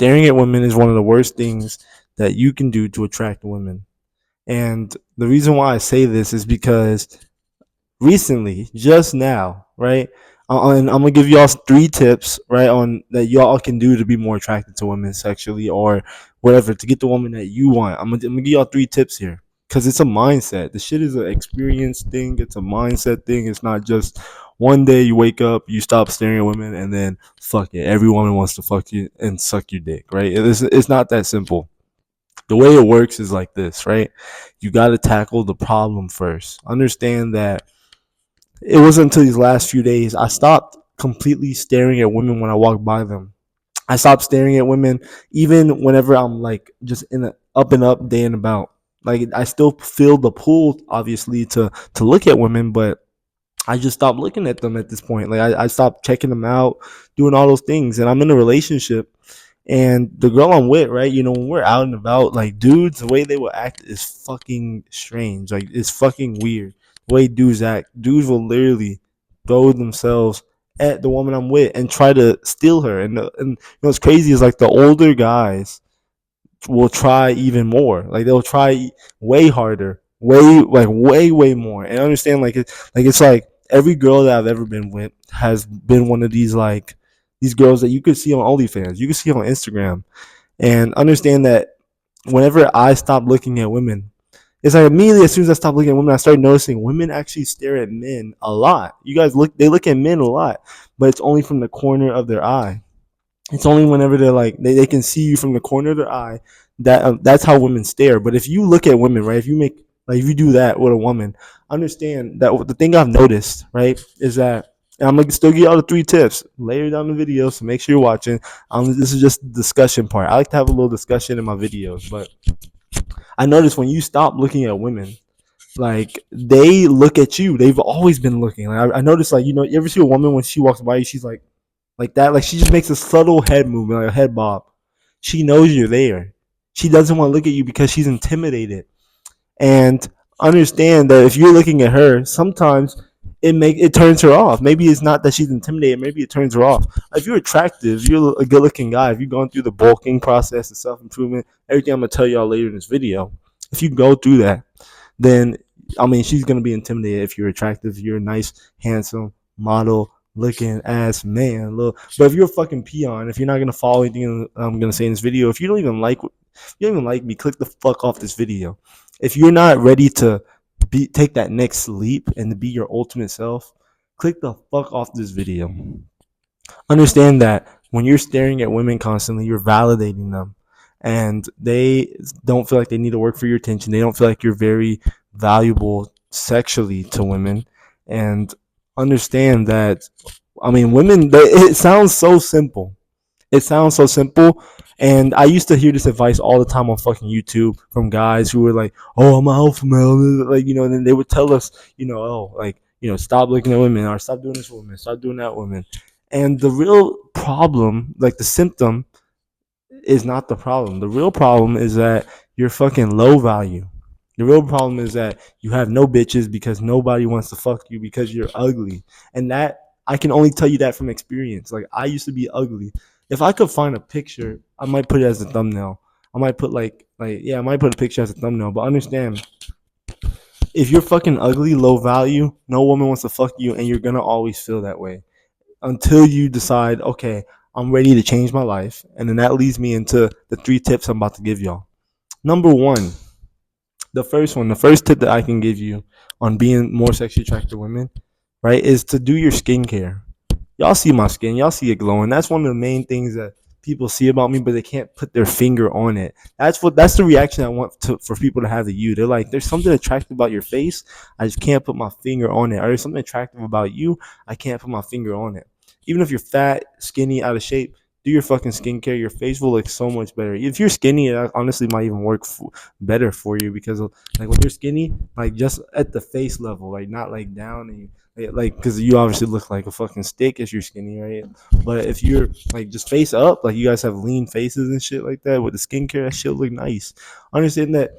staring at women is one of the worst things that you can do to attract women. And the reason why I say this is because recently, just now, right? And I'm gonna give y'all 3 tips, right, on that y'all can do to be more attracted to women sexually or whatever to get the woman that you want. I'm gonna give y'all 3 tips here because it's a mindset. The shit is an experience thing. It's a mindset thing. It's not just one day you wake up, you stop staring at women, and then fuck it, every woman wants to fuck you and suck your dick, right? It's not that simple. The way it works is like this, right? You got to tackle the problem first. Understand that it wasn't until these last few days I stopped completely staring at women when I walk by them. I stopped staring at women even whenever I'm like just in a up and up day and about. Like I still feel the pull obviously to look at women, but I just stopped looking at them at this point. Like I stopped checking them out, doing all those things. And I'm in a relationship and the girl I'm with, right? You know, when we're out and about, like dudes, the way they will act is fucking strange. Like it's fucking weird. The way dudes act. Dudes will literally throw themselves at the woman I'm with and try to steal her. And you know what's crazy is like the older guys will try even more. Like they'll try way harder, way more. And I understand it's like every girl that I've ever been with has been one of these like these girls that you could see on OnlyFans, you could see on Instagram, and understand that whenever I stop looking at women, it's like immediately as soon as I stop looking at women, I started noticing women actually stare at men a lot. You guys they look at men a lot, but it's only from the corner of their eye. It's only whenever they're like they can see you from the corner of their eye that that's how women stare. But if you look at women, right? If you do that with a woman, understand that the thing I've noticed, right, is that and I'm gonna still give you all the 3 tips later down the video, so make sure you're watching. This is just the discussion part. I like to have a little discussion in my videos, but I noticed when you stop looking at women, like they look at you. They've always been looking. Like I noticed, like you know, you ever see a woman when she walks by you, she's like that. Like she just makes a subtle head movement, like a head bob. She knows you're there. She doesn't want to look at you because she's intimidated. And understand that if you're looking at her, sometimes it turns her off. Maybe it's not that she's intimidated. Maybe it turns her off. If you're attractive, if you're a good looking guy, if you're going through the bulking process, the self improvement, everything I'm gonna tell y'all later in this video, if you go through that, then I mean she's gonna be intimidated if you're attractive, if you're a nice, handsome model looking ass man. Look, but if you're a fucking peon, if you're not gonna follow anything I'm gonna say in this video, if you don't even like me, click the fuck off this video. If you're not ready to take that next leap and to be your ultimate self, click the fuck off this video. Understand that when you're staring at women constantly, you're validating them, and they don't feel like they need to work for your attention. They don't feel like you're very valuable sexually to women, and understand that. I mean, women. It sounds so simple. It sounds so simple. And I used to hear this advice all the time on fucking YouTube from guys who were like, "Oh, I'm an alpha male," like you know, and then they would tell us, you know, "Oh, like you know, stop looking at women or stop doing this woman, stop doing that woman." And the real problem, like the symptom, is not the problem. The real problem is that you're fucking low value. The real problem is that you have no bitches because nobody wants to fuck you because you're ugly. And that I can only tell you that from experience. Like I used to be ugly. If I could find a picture, I might put it as a thumbnail. I might put I might put a picture as a thumbnail. But understand, if you're fucking ugly, low value, no woman wants to fuck you, and you're gonna always feel that way until you decide, okay, I'm ready to change my life. And then that leads me into the 3 tips I'm about to give y'all. Number one, the first tip that I can give you on being more sexually attracted to women, right, is to do your skincare. Y'all see my skin, y'all see it glowing. That's one of the main things that people see about me, but they can't put their finger on it. That's the reaction I want for people to have to you. They're like, there's something attractive about your face, I just can't put my finger on it. Or there's something attractive about you, I can't put my finger on it. Even if you're fat, skinny, out of shape, do your fucking skincare. Your face will look so much better. If you're skinny, it honestly might even work better for you because like when you're skinny, like just at the face level, like not like down and like because you obviously look like a fucking stick if you're skinny, right? But if you're like just face up, like you guys have lean faces and shit like that with the skincare, that shit look nice. Understand that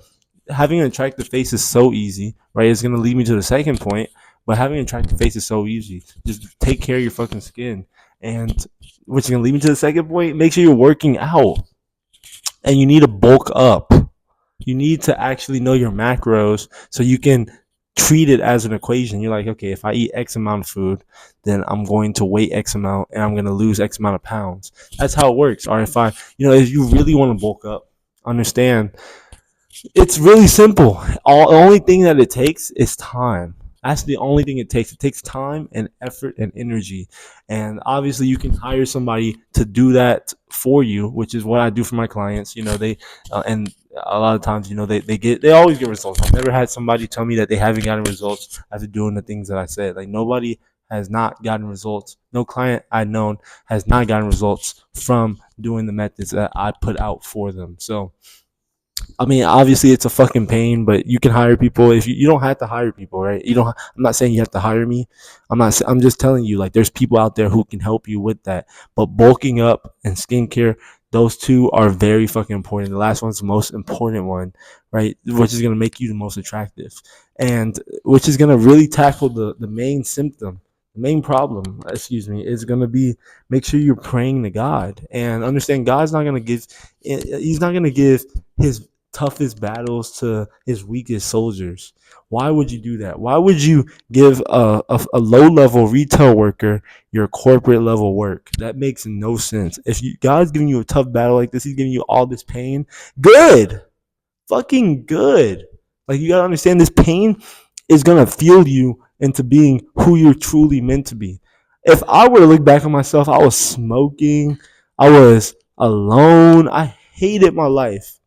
having an attractive face is so easy, right? It's gonna lead me to the second point. But having an attractive face is so easy. Just take care of your fucking skin. And which is gonna lead me to the second point. Make sure you're working out. and you need to bulk up. You need to actually know your macros so you can treat it as an equation. You're like, okay, if I eat X amount of food, then I'm going to weigh X amount and I'm going to lose X amount of pounds. That's how it works. Or if if you really want to bulk up, understand it's really simple. The only thing that it takes is time. That's the only thing it takes. It takes time and effort and energy. And obviously, you can hire somebody to do that for you, which is what I do for my clients. And a lot of times, they always get results. I've never had somebody tell me that they haven't gotten results after doing the things that I said. Like, nobody has not gotten results. No client I've known has not gotten results from doing the methods that I put out for them. So, I mean, obviously it's a fucking pain, but you can hire people. If you don't have to hire people, right? You don't. I'm not saying you have to hire me. I'm just telling you, like, there's people out there who can help you with that. But bulking up and skincare, those two are very fucking important. The last one's the most important one, right? Which is gonna make you the most attractive, and which is gonna really tackle the main symptom. The main problem, excuse me, is gonna be make sure you're praying to God and understand God's not gonna give. He's not gonna give his toughest battles to his weakest soldiers. Why would you do that? Why would you give a low level retail worker your corporate level work? That makes no sense. If God's giving you a tough battle like this, he's giving you all this pain. Good, fucking good. Like, you gotta understand, this pain is gonna fuel you into being who you're truly meant to be. If I were to look back on myself, I was smoking, I was alone, I hated my life.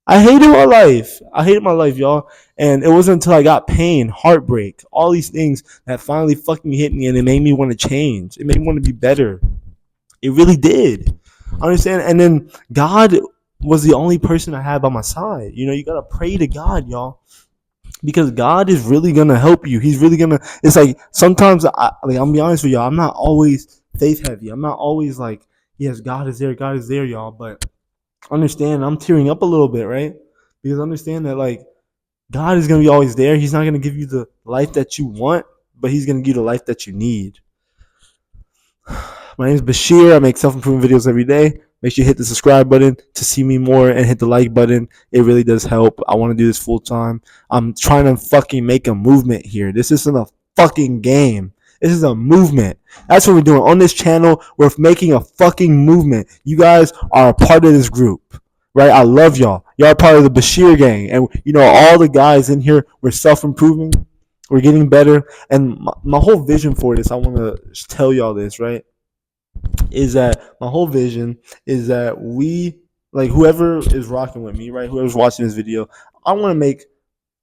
I hated my life, y'all. And it wasn't until I got pain, heartbreak, all these things that finally fucking hit me, and it made me want to change. It made me want to be better. It really did. Understand? And then God was the only person I had by my side. You gotta pray to God, y'all, because God is really gonna help you. He's really gonna. It's like sometimes I'm gonna be honest with y'all. I'm not always faith heavy. I'm not always like, yes, God is there, y'all. But understand, I'm tearing up a little bit, right? Because understand that, like, God is gonna be always there. He's not gonna give you the life that you want, but he's gonna give you the life that you need. My name is Bashir. I make self-improvement videos every day. Make sure you hit the subscribe button to see me more and hit the like button. It really does help. I want to do this full time. I'm trying to fucking make a movement here. This isn't a fucking game. This is a movement. That's what we're doing on this channel. We're making a fucking movement. You guys are a part of this group, right? I love y'all. Y'all are part of the Bashir gang. And, all the guys in here, we're self-improving. We're getting better. And my whole vision for this, I want to tell y'all this, right? Is that my whole vision is that we, like, whoever is rocking with me, right? Whoever's watching this video, I want to make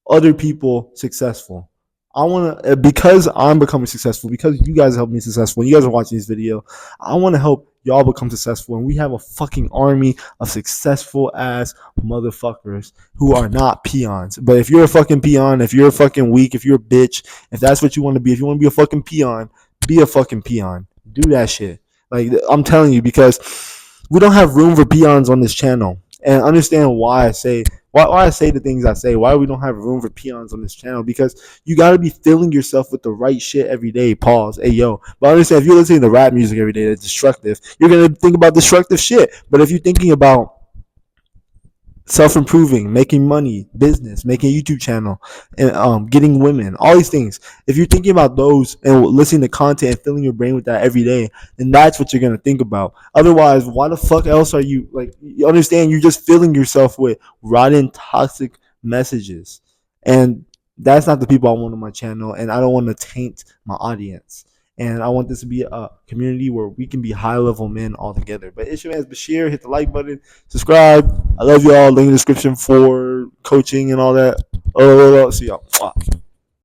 other people successful. I want to, because I'm becoming successful, because you guys help me successful, and you guys are watching this video, I want to help y'all become successful. And we have a fucking army of successful ass motherfuckers who are not peons. But if you're a fucking peon, if you're a fucking weak, if you're a bitch, if that's what you want to be, if you want to be a fucking peon, be a fucking peon. Do that shit. Like, I'm telling you, because we don't have room for peons on this channel. And understand why I say the things I say, why we don't have room for peons on this channel, because you got to be filling yourself with the right shit every day. Pause. Hey, yo. But understand, if you're listening to rap music every day that's destructive, you're going to think about destructive shit. But if you're thinking about self-improving, making money, business, making a YouTube channel, and getting women, all these things, if you're thinking about those and listening to content and filling your brain with that every day, then that's what you're going to think about. Otherwise, why the fuck else are you, like, you understand, you're just filling yourself with rotten, toxic messages. And that's not the people I want on my channel, and I don't want to taint my audience. And I want this to be a community where we can be high-level men all together. But it's your man Bashir. Hit the like button. Subscribe. I love y'all. Link in the description for coaching and all that. See y'all.